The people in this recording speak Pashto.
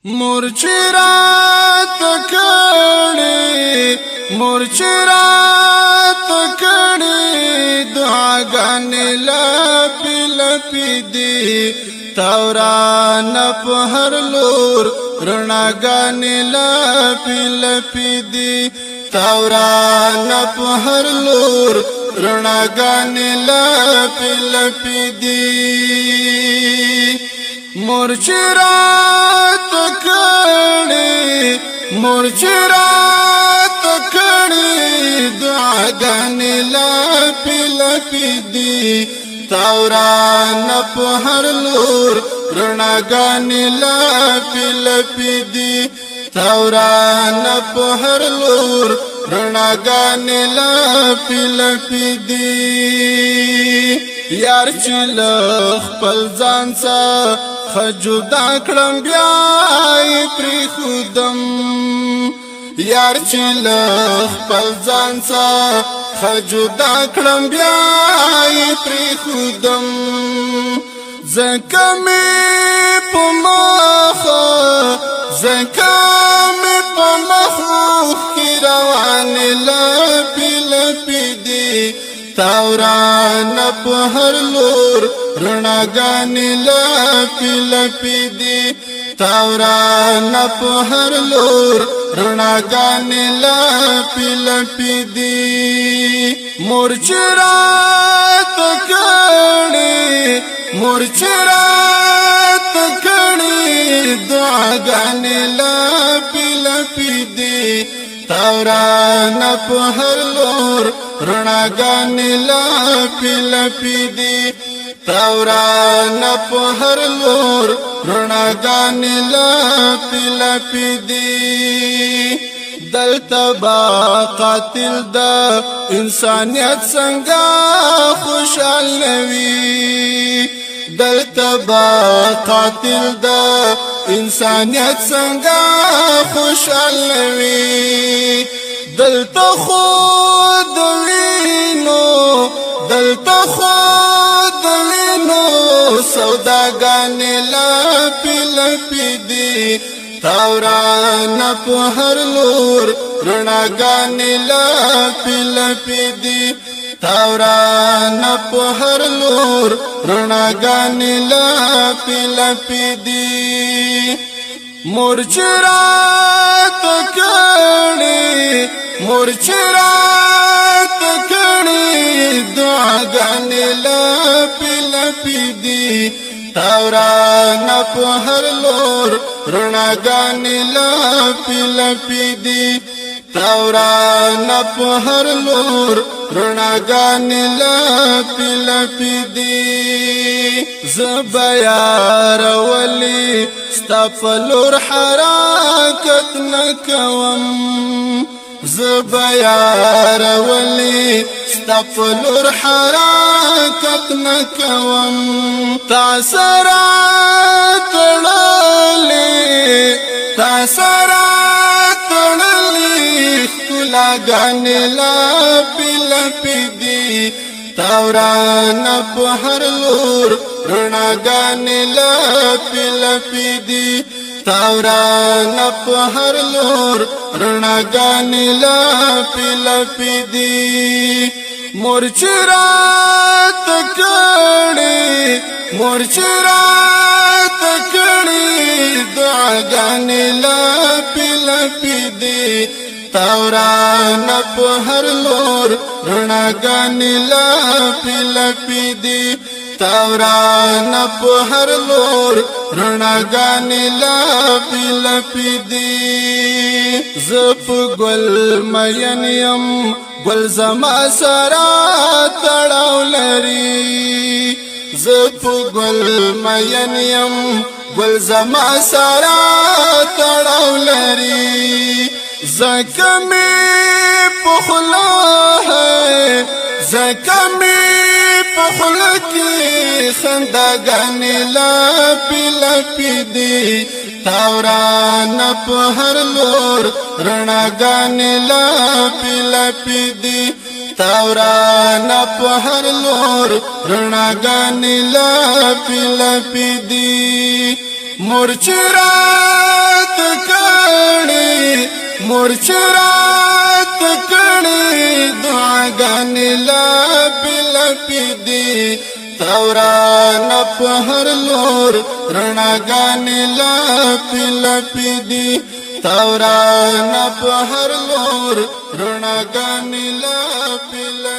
مرچرات کړي مرچرات کړي دعاګانې لپې لپې دي توران په هر لور رڼاګانې لپې لپې دي توران په هر لور رڼاګانې لپې لپې دي مرچرات کړي مرچرات کړي دعاګانې لپې لپې دي توران په هر لور رڼاګانې لپې لپې دي توران په هر لور رڼاګانې لپې لپې دي یار چې له خپل ځان څخه خجدا کړم بیا یې پرېښودم یار چې له خپل ځان څخه خجدا کړم بیا یې پرېښودم ځکه مې په مخه ځکه مې په مخوښکې روانې لپې لپې دي توران په هر لور رڼاګانې لپې لپې دي توران په هر لور رڼاګانې لپې لپې دي مرچرات کړي مرچرات کړي دعاګانې لپې لپې دي توران په هر لور رڼاګانې لپې لپې دي توران په هر لور رڼاګانې لپې لپې دي دلته با قاتل د انسانیت څنګه خوشاله وي دلته با قاتل د انسانیت څنګه خوشاله وي دلته خود وینو دلته خود وینو سوداګانې لپې لپې دي توران په هر لور رڼاګانې لپې لپې دي توران په هر لور رڼاګانې لپې لپې دي مرچرات کړي مرچرات کړي دعاګانې لپې لپې دي توران په هر لور رڼاګانې لپې لپې دي توران په هر لور رڼاګانې لپې لپې دي زه به یارولې ستا په لور حرکت نه کوم زه به یارولې ستا په لور حرکت نه کوم تا سره تړلې تا سره تړلې ښکلاګانې لپې لپې دي توران په هر لور رڼاګانې لپې لپې دي توران په هر لور رڼاګانې لپې لپې دي مرچرات کړي مرچرات کړي دعاګانې لپې لپې دي توران په هر لور رڼاګانې لپې لپې دي توران په هر لور رڼاګانې لپې لپې دي زه په ګل مین یم ګل زما سره تړاو لري زه په ګل مین یم ګل زما سره تړاو لري ځکه مې په خوله ځکه مې په خوله کې خنداګانې لپې لپې دي توران په هر لور رڼاګانې لپې لپې دي توران په هر لور رڼاګانې لپې لپې دي مرچرات مرشرات کړي دعاګانې لپې لپې دي توران په هر لور رڼاګانې لپې لپې دي توران په هر لور رڼاګانې لپې لپې